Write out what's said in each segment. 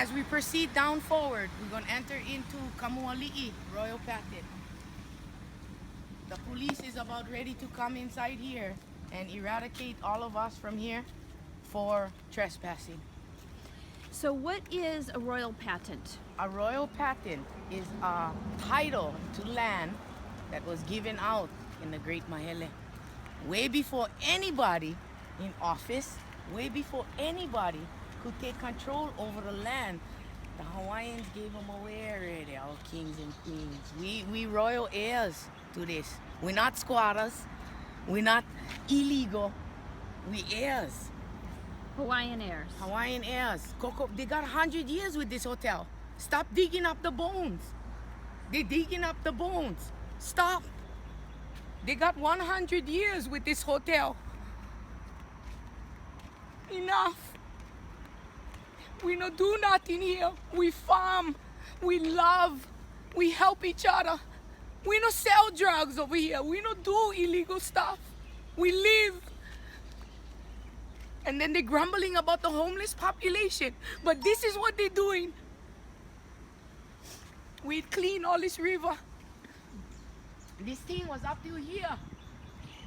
as we proceed down forward, we're going to enter into Kamualii, Royal Patent. The police is about ready to come inside here and eradicate all of us from here for trespassing. So what is a royal patent? A royal patent is a title to land that was given out in the Great Mahele. Way before anybody in office, way before anybody could take control over the land, the Hawaiians gave them away already, our kings and queens. We royal heirs to this. We're not squatters. We're not illegal. We heirs. Hawaiian heirs. Hawaiian heirs. Coco, they got 100 years with this hotel. Stop digging up the bones. They're digging up the bones. Stop. They got 100 years with this hotel. Enough. We don't do nothing here. We farm. We love. We help each other. We don't sell drugs over here. We don't do illegal stuff. We live. And then they're grumbling about the homeless population. But this is what they're doing. We clean all this river. This thing was up to here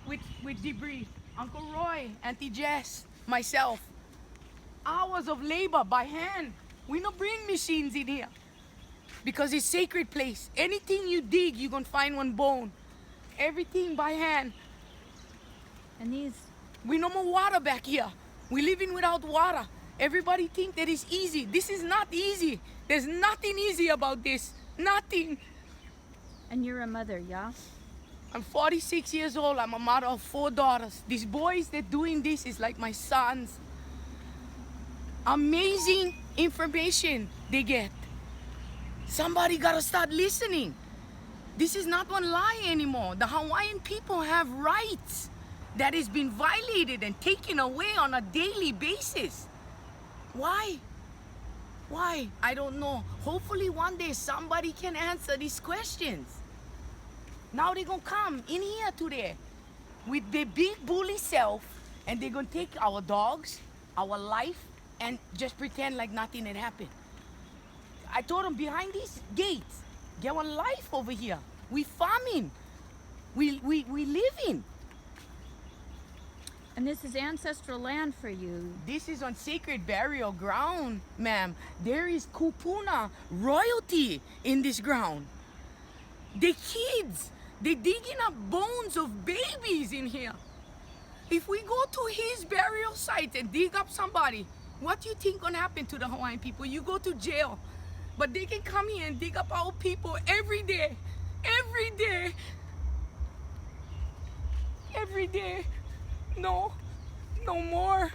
with debris. Uncle Roy, Auntie Jess, myself. Hours of labor by hand. We don't bring machines in here. Because it's a sacred place. Anything you dig, you're going to find one bone. Everything by hand. And these... We no more water back here. We living without water. Everybody think that it's easy. This is not easy. There's nothing easy about this. Nothing. And you're a mother, yeah? I'm 46 years old. I'm a mother of 4 daughters. These boys that doing this is like my sons. Amazing information they get. Somebody gotta start listening. This is not one lie anymore. The Hawaiian people have rights that is being violated and taken away on a daily basis. Why? Why? I don't know. Hopefully one day somebody can answer these questions. Now they're gonna come in here today with their big bully self and they're gonna take our dogs, our life, and just pretend like nothing had happened. I told them behind these gates, get one life over here. We farming. We living. And this is ancestral land for you. This is on sacred burial ground, ma'am. There is kupuna, royalty in this ground. The kids, they're digging up bones of babies in here. If we go to his burial site and dig up somebody, what do you think gonna happen to the Hawaiian people? You go to jail. But they can come here and dig up our people every day. Every day. Every day. No. No more.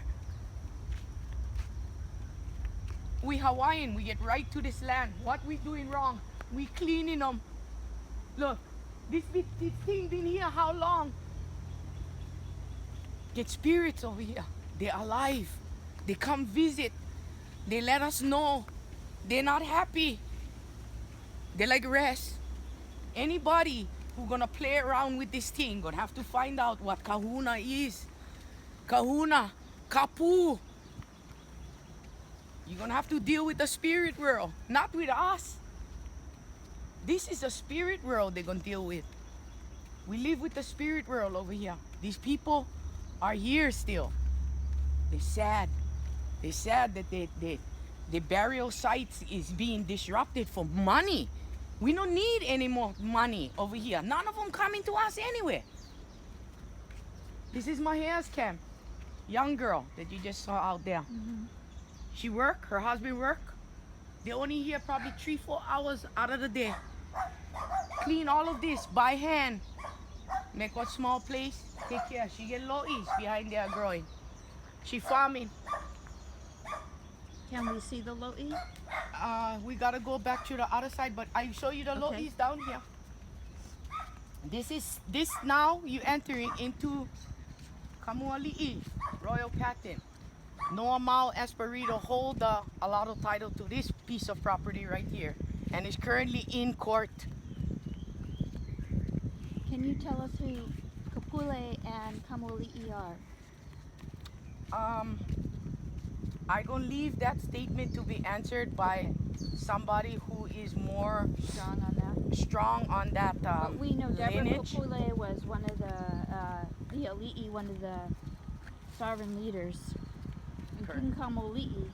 We Hawaiian, we get right to this land. What we doing wrong? We cleaning them. Look, this thing been here how long? Get spirits over here. They're alive. They come visit. They let us know. They're not happy. They like rest. Anybody who gonna play around with this thing gonna have to find out what kahuna is. Kahuna, kapu. You're gonna have to deal with the spirit world, not with us. This is the spirit world they're gonna deal with. We live with the spirit world over here. These people are here still. They're sad. They're sad that the burial sites is being disrupted for money. We don't need any more money over here. None of them coming to us anyway. This is my heirs camp. Young girl that you just saw out there. Mm-hmm. She work, her husband work. They only here probably 3-4 hours out of the day. Clean all of this by hand. Make one small place, take care. She get lois behind there growing. She farming. Can we see the lo'i? We gotta go back to the other side, but I show you the lois down here. This now you entering into Kamualii, Royal Patent. No amount Espirito hold the allotted title to this piece of property right here, and is currently in court. Can you tell us who Kapule and Kamualii are? I gonna leave that statement to be answered by somebody who is more Strong on that. strong on that But we know Deborah lineage. Kapule was one of the Ali'i, one of the sovereign leaders. And Correct. King Kamualii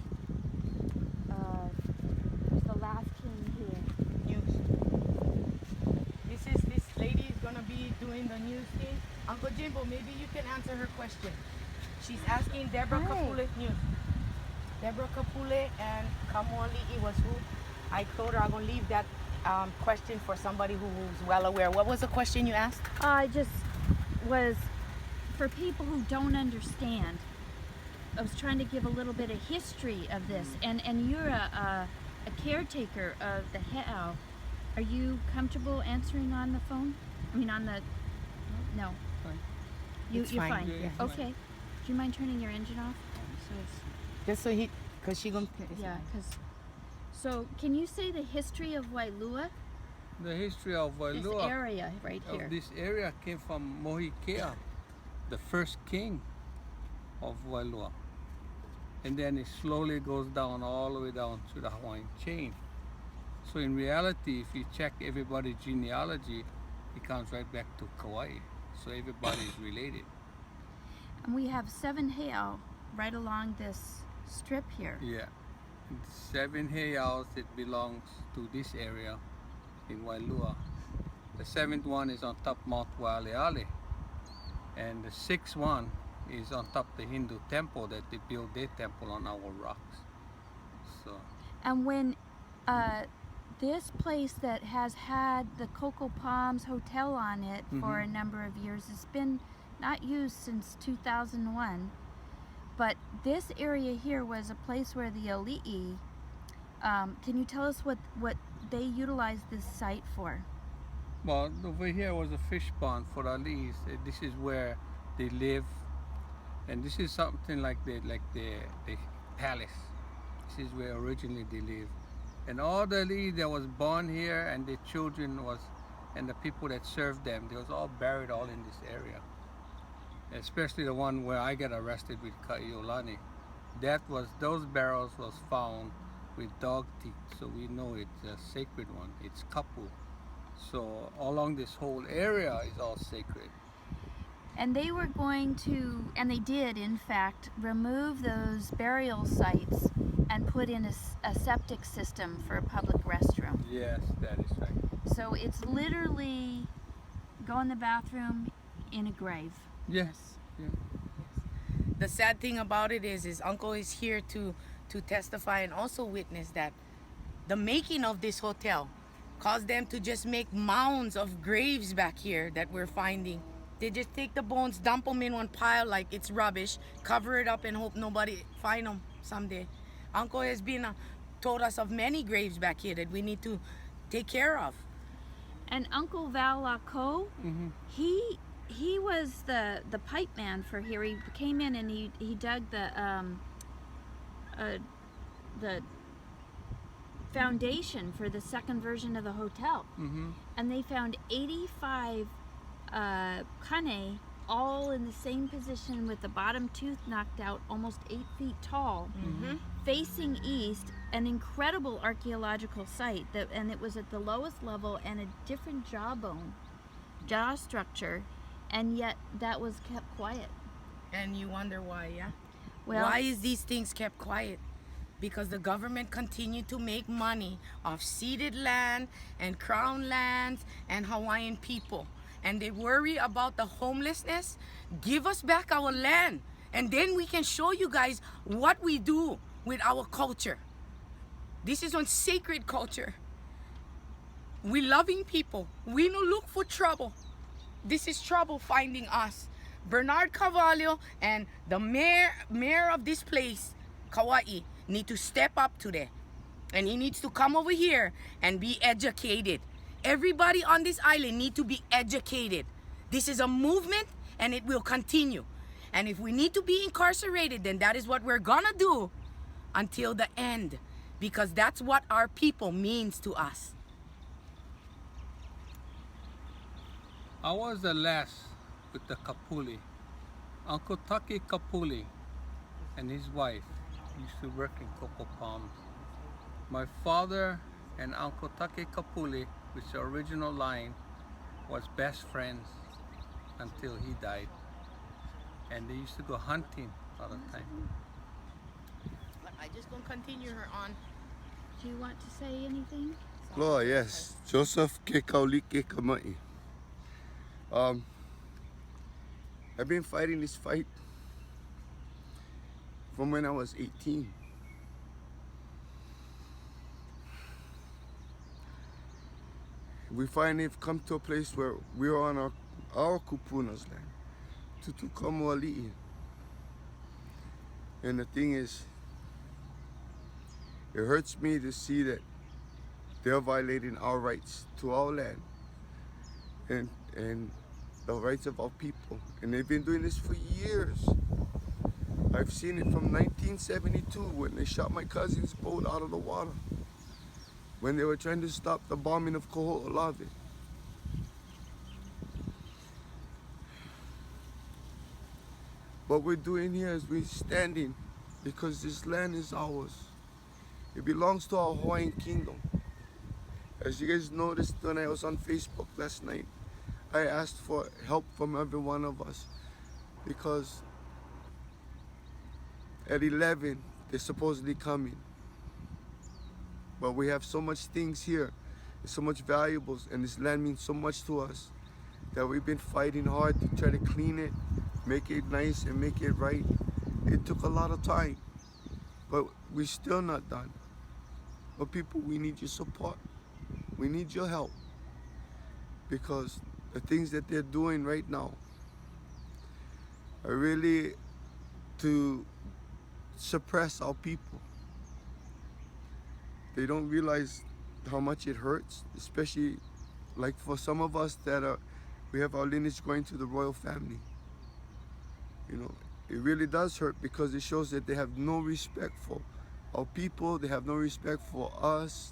was the last king here. News. This lady is gonna be doing the news thing. Uncle Jimbo, maybe you can answer her question. She's asking Deborah Hi. Kapule news. Deborah Kapule and Kamualii was who? I told her I'm gonna leave that question for somebody who's well aware. What was the question you asked? I just was, for people who don't understand, I was trying to give a little bit of history of this. And you're a caretaker of the heiau. Are you comfortable answering on the phone? I mean, on the, no. Fine. You're fine. fine. Yeah, yeah, Okay. fine. Do you mind turning your engine off? So it's, Just so he, cause she gonna. yeah, because. So, can you say the history of Wailua? The history of This Wailua, area right here. of this area, came from Mohikea, the first king of Wailua. And then it slowly goes down all the way down to the Hawaiian chain. So in reality, if you check everybody's genealogy, it comes right back to Kauai. So everybody is related. And we have 7 heiau right along this strip here. Yeah. 7 heiaus that belongs to this area in Wailua. The 7th one is on top Mount Waialeale. And the 6th one is on top the Hindu temple that they built their temple on our rocks. So And when this place that has had the Coco Palms Hotel on it for a number of years, it's been not used since 2001. But this area here was a place where the Ali'i, can you tell us what they utilized this site for? well, over here was a fish pond for the Alis. This is where they live, and this is something like the palace. This is where originally they lived, and all the Alis that was born here and the children was, and the people that served them, they was all buried all in this area. Especially the one where I got arrested with Ka'iolani. Those barrels was found with dog teeth, so we know it's a sacred one. It's kapu. So along this whole area is all sacred. And they were going to, and they did in fact, remove those burial sites and put in a septic system for a public restroom. Yes, that is right. So it's literally go in the bathroom in a grave. Yes. Yeah. The sad thing about it is Uncle is here to testify and also witness that the making of this hotel caused them to just make mounds of graves back here that we're finding. They just take the bones, dump them in one pile like it's rubbish, cover it up and hope nobody find them someday. Uncle has been told us of many graves back here that we need to take care of. And Uncle Valako, he was the pipe man for here. He came in and he dug the foundation for the second version of the hotel. And they found 85 kane all in the same position with the bottom tooth knocked out, almost 8 feet tall, facing east. An incredible archaeological site, and it was at the lowest level and a different jaw structure, and yet that was kept quiet. And you wonder why, yeah? Well, Why is these things kept quiet? Because the government continued to make money off ceded land and crown lands and Hawaiian people. And they worry about the homelessness. Give us back our land. And then we can show you guys what we do with our culture. This is on sacred culture. We loving people. We no look for trouble. This is trouble finding us. Bernard Carvalho and the mayor of this place, Kauai, need to step up today. And he needs to come over here and be educated. Everybody on this island need to be educated. This is a movement and it will continue. And if we need to be incarcerated, then that is what we're gonna do until the end. Because that's what our people means to us. I was the last with the Kapule. Uncle Taki Kapule and his wife used to work in Coco Palms. My father and Uncle Take Kapule, which is the original line, was best friends until he died. And they used to go hunting all the time. But I just gonna continue her on. Do you want to say anything? Loa, yes. Joseph ke Kauli ke Kamai. I've been fighting this fight from when I was 18. We finally have come to a place where we're on our kupuna's land, to Kamualii. And the thing is, it hurts me to see that they're violating our rights to our land and the rights of our people. And they've been doing this for years. I've seen it from 1972 when they shot my cousin's boat out of the water, when they were trying to stop the bombing of Kamualii. What we're doing here is we're standing because this land is ours. It belongs to our Hawaiian kingdom. As you guys noticed when I was on Facebook last night, I asked for help from every one of us because at 11 they're supposedly coming. But we have so much things here, so much valuables, and this land means so much to us that we've been fighting hard to try to clean it, make it nice and make it right. It took a lot of time, but we're still not done. But people, we need your support. We need your help because the things that they're doing right now are really to suppress our people. They don't realize how much it hurts, especially like for some of us that we have our lineage going to the royal family. You know, it really does hurt because it shows that they have no respect for our people, they have no respect for us.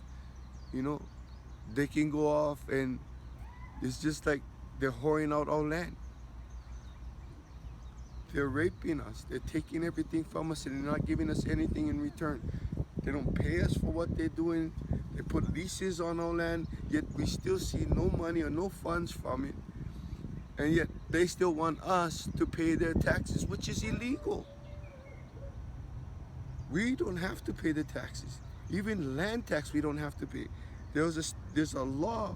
You know, they can go off and it's just like they're whoring out our land. They're raping us, they're taking everything from us and they're not giving us anything in return. They don't pay us for what they're doing. They put leases on our land, yet we still see no money or no funds from it. And yet they still want us to pay their taxes, which is illegal. We don't have to pay the taxes. Even land tax we don't have to pay. There's a law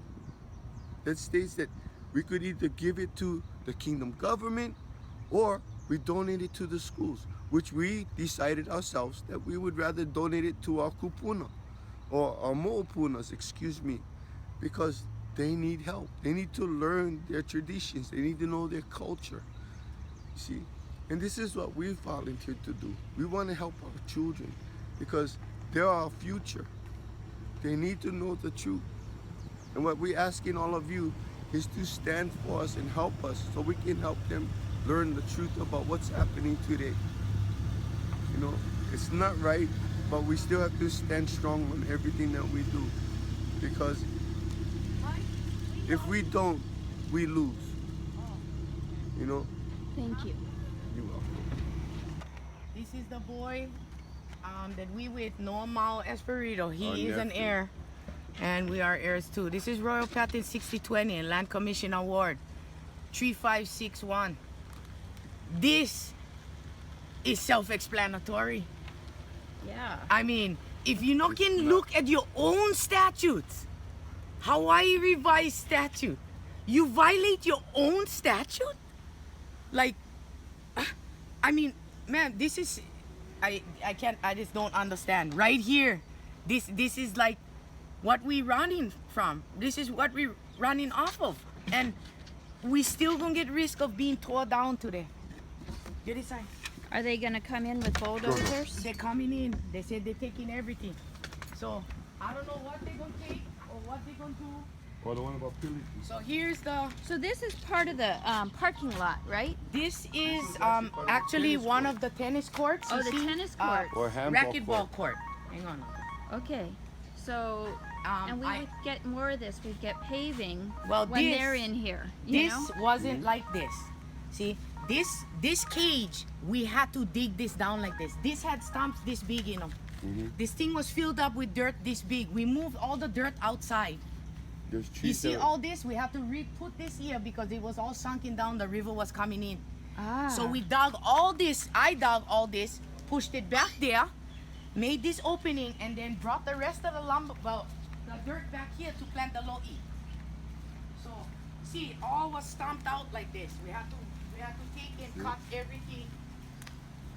that states that we could either give it to the kingdom government or we donate it to the schools, which we decided ourselves that we would rather donate it to our kupuna or our mo'opunas, excuse me, because they need help. They need to learn their traditions. They need to know their culture. See? And this is what we volunteered to do. We want to help our children because they're our future. They need to know the truth. And what we're asking all of you is to stand for us and help us so we can help them learn the truth about what's happening today. You know, it's not right, but we still have to stand strong on everything that we do because if we don't, we lose. You know? Thank you. You're welcome. This is the boy that we with Normal Espirito. Our He is an nephew. heir, and we are heirs too. This is Royal Patent 6020 and Land Commission Award 3561. This is self-explanatory. Yeah. I mean, if you not can look at your own statutes, Hawaii revised statute, you violate your own statute? Like, I mean, man, this is, I just don't understand. Right here, this is like what we running from. This is what we running off of. And we still gonna get risk of being tore down today. Get inside. Are they gonna come in with bulldozers? They're coming in. They said they're taking everything. So I don't know what they're gonna take or what they're gonna do. Or the one about pillaging. So here's the. So this is part of the parking lot, right? This is actually one of the tennis courts. Oh, you the see? tennis court. Or handball Racquetball court. Hang on. Okay. So, and we I- would get more of this. We'd get paving Well, when this- they're in here. You This know? wasn't like this. See, this cage, we had to dig this down like this. This had stumps this big, you know. This thing was filled up with dirt this big. We moved all the dirt outside. There's You trees see there. all this? We have to re-put this here because it was all sunken down. The river was coming in. Ah. So we dug all this. I dug all this, pushed it back there, made this opening, and then brought the rest of the lumber, well, the dirt back here to plant the lo'i. So see, it all was stomped out like this. We had to take and cut everything.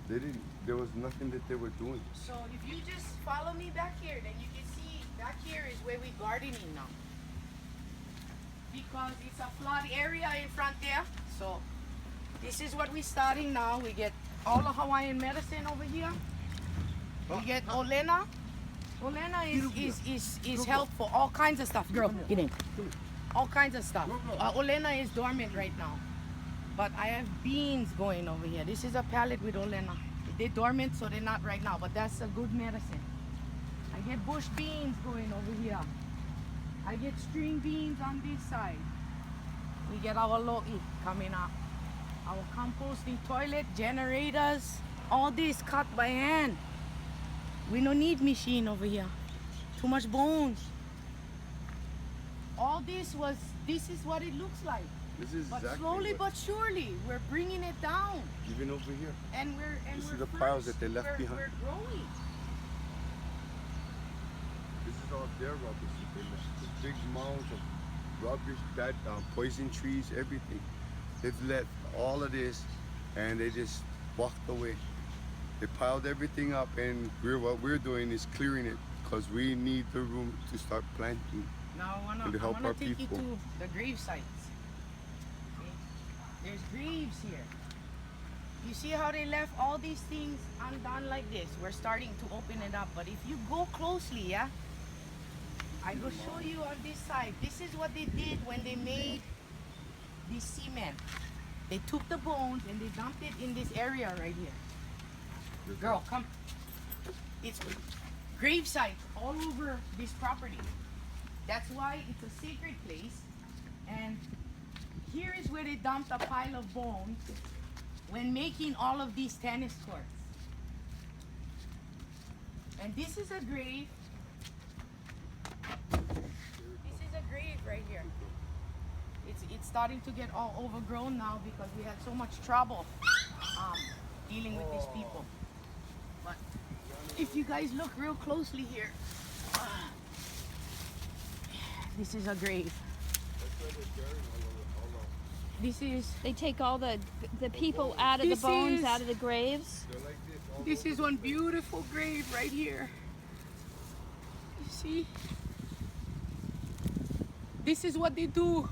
They didn't. There was nothing that they were doing. So if you just follow me back here, then you can see back here is where we're gardening now. Because it's a flood area in front there. So this is what we're starting now. We get all the Hawaiian medicine over here. We get olena. Olena is help for all kinds of stuff. Girl, get in. All kinds of stuff. Olena is dormant right now. But I have beans going over here. This is a pallet with olena. They're dormant, so they're not right now, but that's a good medicine. I get bush beans going over here. I get string beans on this side. We get our lo'i coming up. Our composting toilet, generators, all this cut by hand. We don't need machine over here. Too much bones. All this is what it looks like. This is But exactly slowly what- but surely, we're bringing it down. even over here. And we're This is we're the piles first. that they left We're behind. growing. This is all their rubbish. That they left. The big mounds of rubbish, bad poison trees, everything. They've left all of this, and they just walked away. They piled everything up, and what we're doing is clearing it because we need the room to start planting. Now I And to help wanna our take people. you to the grave sites. See? There's graves here. You see how they left all these things undone like this? We're starting to open it up, but if you go closely, yeah, I will show you on this side. This is what they did when they made this cement. They took the bones and they dumped it in this area right here. Girl, come. It's grave sites all over this property. That's why it's a sacred place. And here is where they dumped a pile of bones when making all of these tennis courts. And this is a grave. This is a grave right here. It's starting to get all overgrown now because we had so much trouble dealing with these people. But if you guys look real closely here, this is a grave. This is They take all the people out of the This bones, is- out of the graves. This is one beautiful grave right here. You see? This is what they do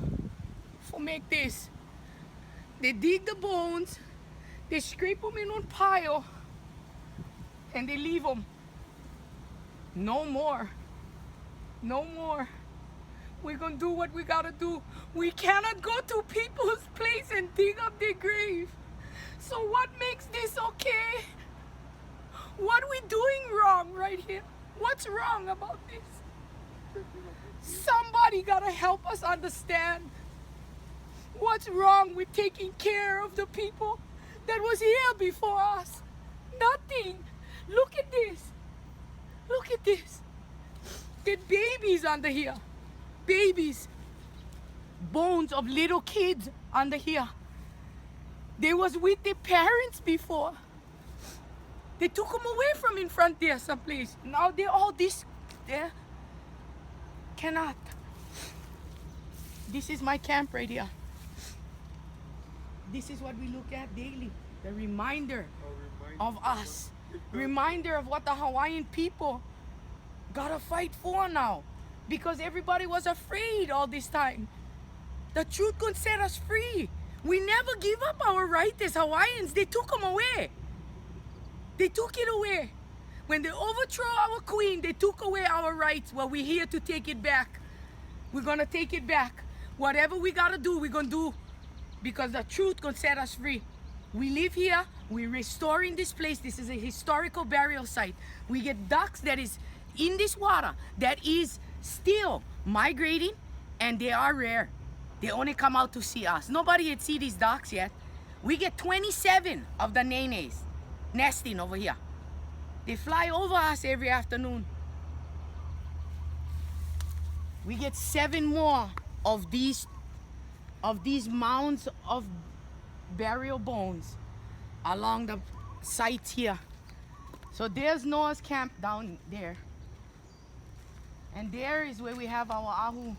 for make this. They dig the bones, they scrape them in one pile, and they leave them. No more. No more. We're gonna do what we gotta do. We cannot go to people's place and dig up their grave. So what makes this okay? What are we doing wrong right here? What's wrong about this? Somebody gotta help us understand what's wrong with taking care of the people that was here before us. Nothing. Look at this. Look at this. There are babies under here. Babies. Bones of little kids under here. They was with their parents before. They took them away from in front there someplace. Now they're all this there. Cannot. This is my camp right here. This is what we look at daily. The reminder of us. Reminder of what the Hawaiian people gotta fight for now. Because everybody was afraid all this time. The truth could set us free. We never give up our right as Hawaiians. They took them away. They took it away. When they overthrew our queen, they took away our rights. Well, we're here to take it back. We're gonna take it back. Whatever we gotta do, we're gonna do. Because the truth can set us free. We live here, we're restoring this place. This is a historical burial site. We get ducks that is in this water that is still migrating, and they are rare. They only come out to see us. Nobody had seen these ducks yet. We get 27 of the nenes nesting over here. They fly over us every afternoon. We get 7 more of these mounds of burial bones along the sites here. So there's Noah's camp down there. And there is where we have our ahu.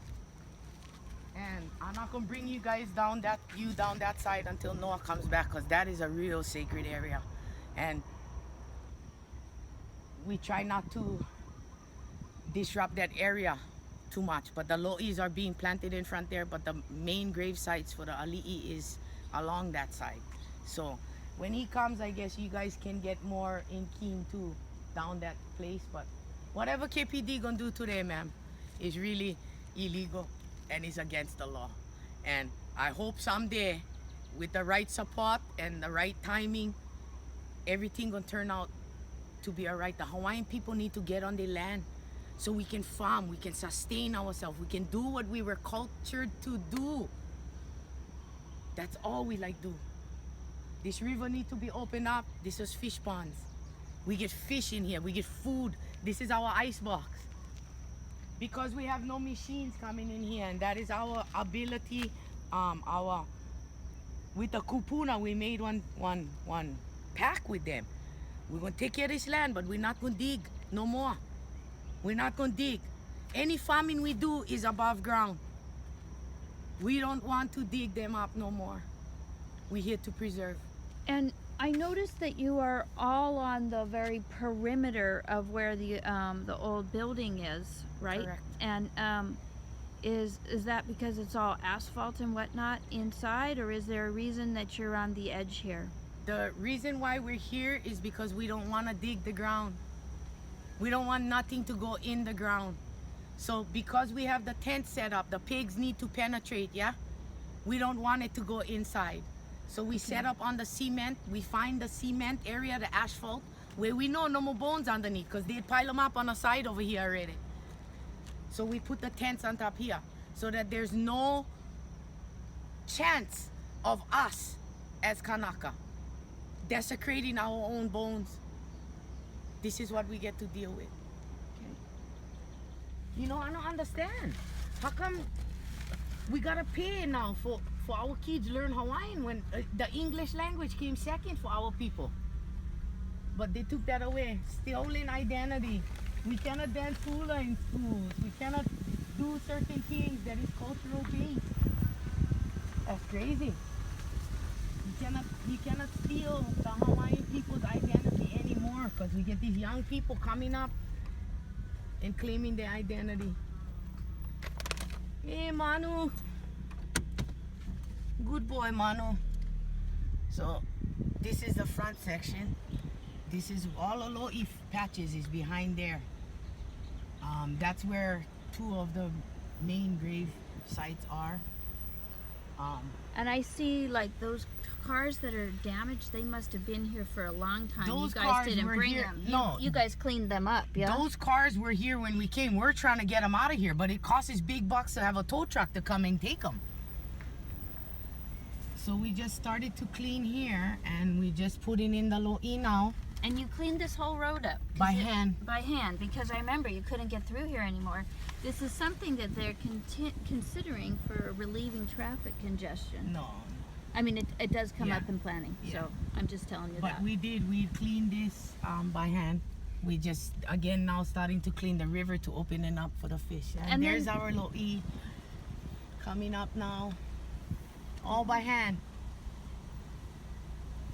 And I'm not gonna bring you guys down that side until Noah comes back, because that is a real sacred area. And we try not to disrupt that area too much. But the lo'is are being planted in front there, but the main grave sites for the ali'i is along that side. So when he comes, I guess you guys can get more in keen too down that place. But whatever KPD gonna do today, ma'am, is really illegal and is against the law. And I hope someday, with the right support and the right timing, everything gonna turn out to be all right. The Hawaiian people need to get on their land so we can farm, we can sustain ourselves, we can do what we were cultured to do. That's all we like do. This river need to be opened up. This is fish ponds. We get fish in here, we get food. This is our ice box. Because we have no machines coming in here, and that is our ability. With the kupuna, we made one pact with them. We're gonna take care of this land, but we're not gonna dig no more. We're not gonna dig. Any farming we do is above ground. We don't want to dig them up no more. We're here to preserve. And I noticed that you are all on the very perimeter of where the old building is, right? Correct. And is that because it's all asphalt and whatnot inside, or is there a reason that you're on the edge here? The reason why we're here is because we don't want to dig the ground. We don't want nothing to go in the ground. So because we have the tent set up, the pigs need to penetrate, yeah? We don't want it to go inside. So we set up on the cement. We find the cement area, the asphalt, where we know no more bones underneath, because they'd pile them up on the side over here already. So we put the tents on top here so that there's no chance of us as Kanaka desecrating our own bones. This is what we get to deal with. Okay. You know, I don't understand. How come we gotta pay now for our kids learn Hawaiian when the English language came second for our people? But they took that away. Stolen identity. We cannot dance hula in schools. We cannot do certain things that is cultural based. That's crazy. You cannot steal the Hawaiian people's identity anymore, because we get these young people coming up and claiming their identity. Hey, Manu. Good boy, Manu. So this is the front section. This is all the lo'i patches is behind there. That's where 2 of the main grave sites are. And I see like those cars that are damaged, they must have been here for a long time. Those you guys cars didn't were bring here- them. no. You guys cleaned them up, yeah? Those cars were here when we came. We're trying to get them out of here, but it costs us big bucks to have a tow truck to come and take them. So we just started to clean here, and we just putting in the lo'i now. And you cleaned this whole road up? 'Cause By hand. By hand, because I remember you couldn't get through here anymore. This is something that they're considering for relieving traffic congestion. No. I mean, it does come Yeah. up in planning, Yeah. so I'm just telling you But that. we cleaned this by hand. We just, again, now starting to clean the river to open it up for the fish. And And there's then- our lo'i coming up now. All by hand.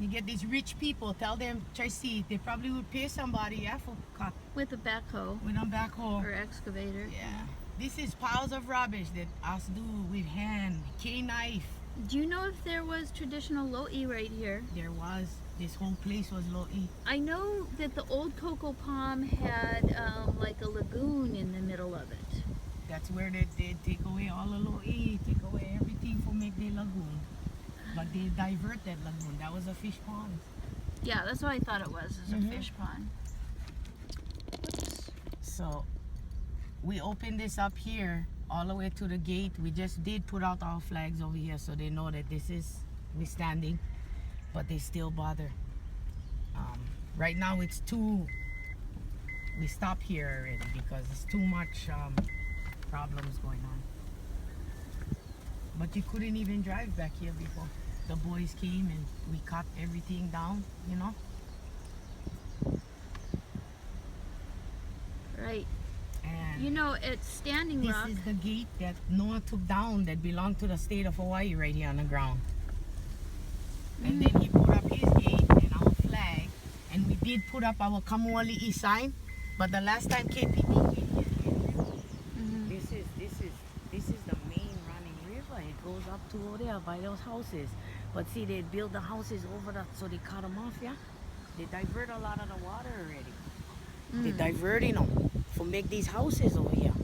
You get these rich people, tell them, Cheifess, they probably would pay somebody, yeah, for cut With a backhoe with a backhoe. or excavator. Yeah. This is piles of rubbish that us do with hand, K-knife. Do you know if there was traditional lo'i right here? There was, this whole place was lo'i. I know that the old Coco Palm had like a lagoon in the middle of it. That's where they take away all the lo'i, take away everything for make the lagoon. But they divert that lagoon. That was a fish pond. Yeah, that's what I thought it was, is a Mhm. fish pond. Oops. So we opened this up here all the way to the gate. We just did put out our flags over here so they know that this is, we're standing. but they still bother. Right now it's too, we stop here already because it's too much problems going on. But you couldn't even drive back here before. The boys came and we cut everything down, you know. Right. And You know, it's Standing this Rock. is the gate that Noah took down that belonged to the state of Hawaii right here on the ground. And then he put up his gate and our flag. And we did put up our Kamualii sign. But the last time KPD came here, Mhm. this is the main running river. It goes up to over there by those houses. But see, they build the houses over that, so they cut them off, yeah? They divert a lot of the water already. They're diverting them for make these houses over here.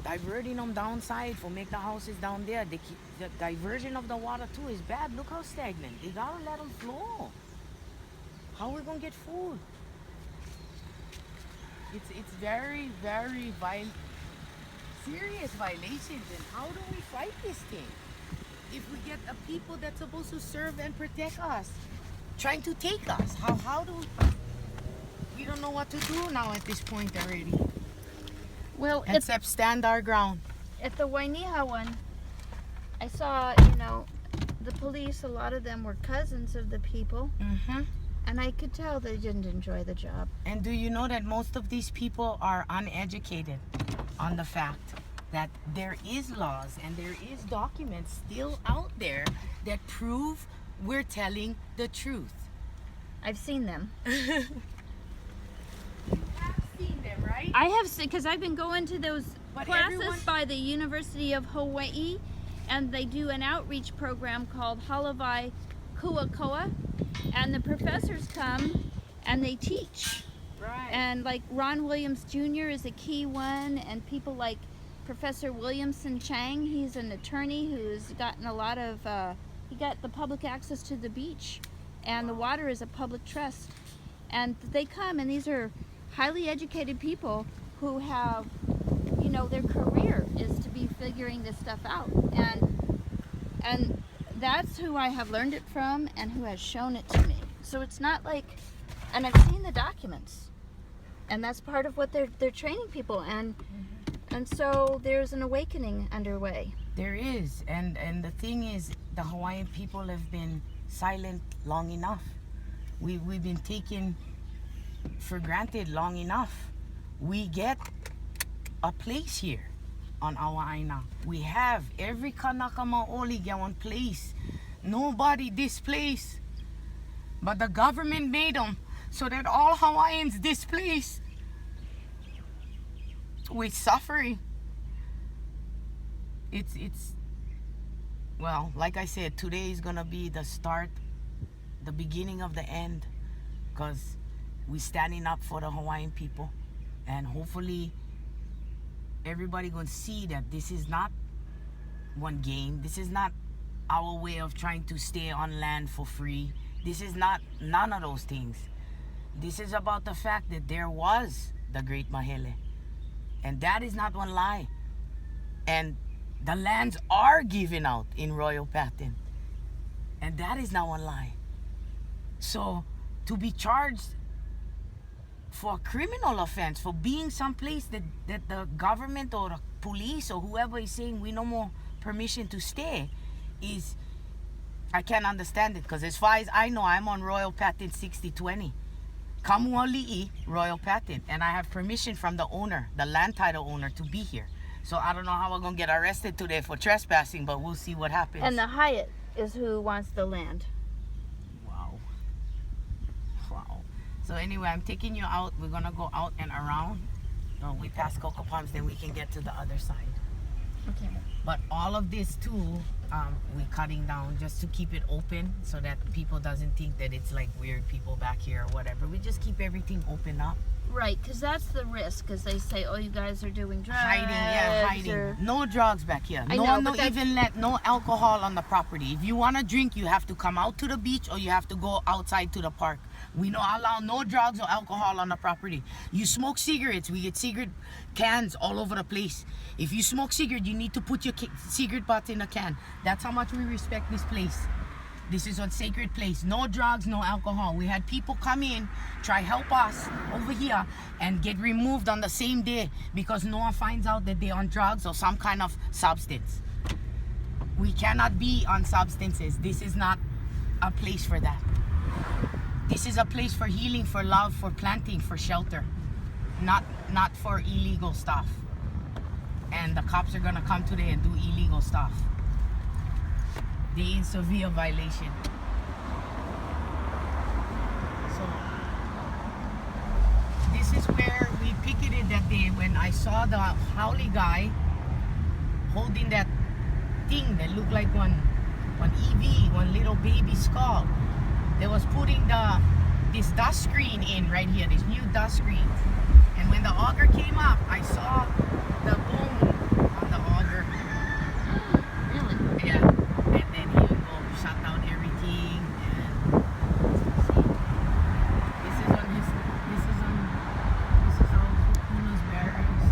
Diverting them downside for make the houses down there. They keep, the diversion of the water too is bad. Look how stagnant. They gotta let them flow. How are we gonna get food? It's very, very serious violations. And how do we fight this thing? If we get a people that's supposed to serve and protect us trying to take us, how do we don't know what to do now at this point already. Well, Except stand our ground. at the Wainiha one, I saw, the police, a lot of them were cousins of the people, Mm-hmm. and I could tell they didn't enjoy the job. And do you know that most of these people are uneducated on the fact that there is laws and there is documents still out there that prove we're telling the truth. I've seen them. You have seen them, right? I have seen, because I've been going to those But classes everyone- by the University of Hawaii, and they do an outreach program called Halavai Kuakoa, and the professors come and they teach. Right. And like Ron Williams Jr. is a key one, and people like Professor Williamson Chang, he's an attorney who's gotten a lot of, he got the public access to the beach, and the water is a public trust. And they come, and these are highly educated people who have, their career is to be figuring this stuff out. And that's who I have learned it from and who has shown it to me. So it's not like, and I've seen the documents, and that's part of what they're training people, and so there's an awakening underway. There is, and the thing is, the Hawaiian people have been silent long enough. We've been taken for granted long enough. We get a place here on our aina. We have every kanaka maoli get one place. Nobody displaced, but the government made them so that all Hawaiians displaced with suffering. It's well, like I said, today is gonna be the start, the beginning of the end, because we're standing up for the Hawaiian people, and hopefully everybody gonna see that this is not one game. This is not our way of trying to stay on land for free. This is not none of those things. This is about the fact that there was the Great Mahele, and that is not one lie. And the lands are given out in royal patent, and that is not one lie. So to be charged for a criminal offense for being someplace that the government or the police or whoever is saying we no more permission to stay is, I can't understand it, because as far as I know, I'm on royal patent 6020. Kamualii royal patent, and I have permission from the owner, the land title owner, to be here. So I don't know how we're gonna get arrested today for trespassing, but we'll see what happens. And the Hyatt is who wants the land. Wow. So anyway, I'm taking you out. We're gonna go out and around. We pass Coco Palms, then we can get to the other side. Okay. But all of this too, we're cutting down just to keep it open so that people doesn't think that it's like weird people back here or whatever. We just keep everything open up. Right, because that's the risk, because they say, oh, you guys are doing drugs. Hiding. or- No drugs back here. I No, know, no, but that's- even let no alcohol on the property. If you want to drink, you have to come out to the beach or you have to go outside to the park. We don't allow no drugs or alcohol on the property. You smoke cigarettes, we get cigarette cans all over the place. If you smoke cigarette, you need to put your cigarette butt in a can. That's how much we respect this place. This is a sacred place. No drugs, no alcohol. We had people come in, try help us over here, and get removed on the same day because no one finds out that they're on drugs or some kind of substance. We cannot be on substances. This is not a place for that. This is a place for healing, for love, for planting, for shelter. Not for illegal stuff. And the cops are gonna come today and do illegal stuff. They in severe violation. So this is where we picketed that day when I saw the haole guy holding that thing that looked like one EV, one little baby skull. They was putting this dust screen in right here, this new dust screen. And when the auger came up, I saw the bone on the auger. Really? Yeah. And then he would go shut down everything. And this is all Kukuna's barracks.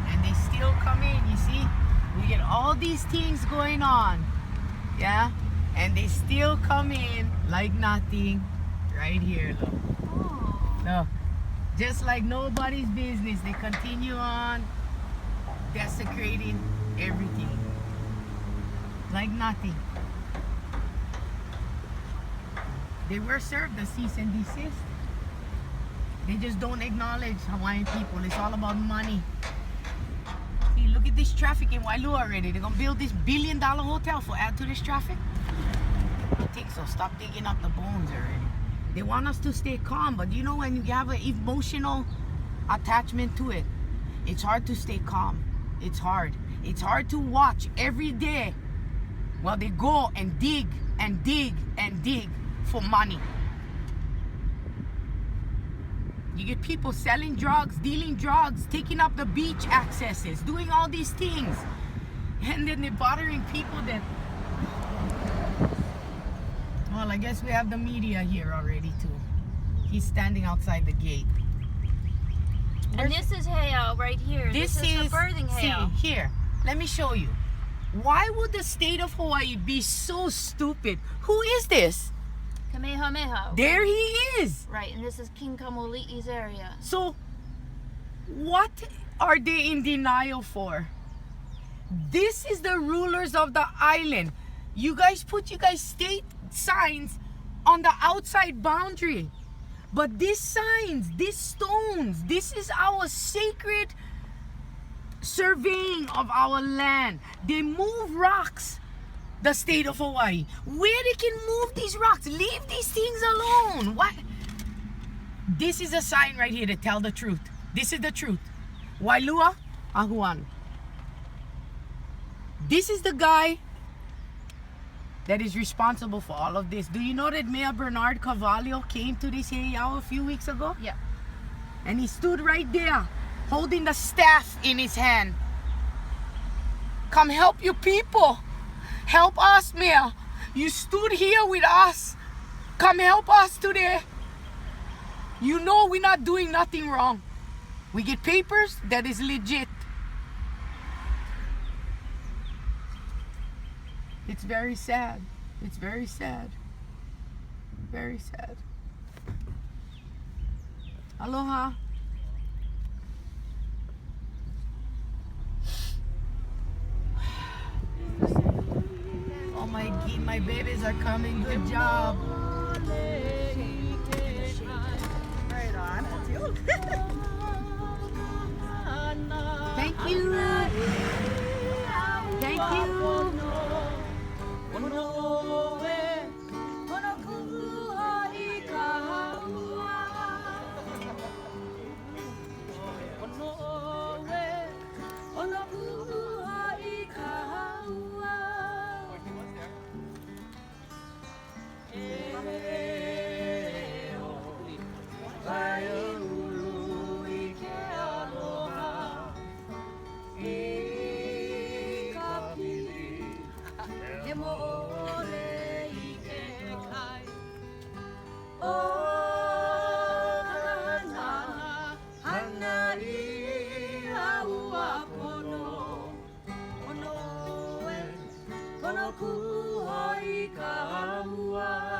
And they still come in, you see? We get all these things going on, yeah, and they still come in like nothing. Right here, look. Oh. Look, just like nobody's business, they continue on desecrating everything like nothing. They were served a cease and desist. They just don't acknowledge Hawaiian people. It's all about money. Look at this traffic in Wailua already. They're gonna build this $1 billion hotel for add to this traffic. I think so. Stop digging up the bones already. They want us to stay calm, but you know when you have an emotional attachment to it, it's hard to stay calm. It's hard. It's hard to watch every day while they go and dig and dig and dig for money. You get people selling drugs, dealing drugs, taking up the beach accesses, doing all these things. And then they're bothering people that... Well, I guess we have the media here already too. He's standing outside the gate. And this is Heiau right here. This is the birthing Heiau. See, here, let me show you. Why would the state of Hawaii be so stupid? Who is this? Kamehameha. There he is. Right, and this is King Kamualii's area. So, what are they in denial for? This is the rulers of the island. You guys put state signs on the outside boundary. But these signs, these stones, this is our sacred surveying of our land. They move rocks. The state of Hawaii, where they can move these rocks. Leave these things alone. What? This is a sign right here to tell the truth. This is the truth. Wailua Ahoanu. This is the guy that is responsible for all of this. Do you know that Mayor Bernard Carvalho came to this heiau a few weeks ago? Yeah. And he stood right there holding the staff in his hand. Come help your people. Help us, Mayor. You stood here with us. Come help us today. You know we're not doing nothing wrong. We get papers that is legit. It's very sad. It's very sad. Very sad. Aloha. Oh my babies are coming. Good job. Right on. That's you. Thank you. Thank you. kuhoi ka mua.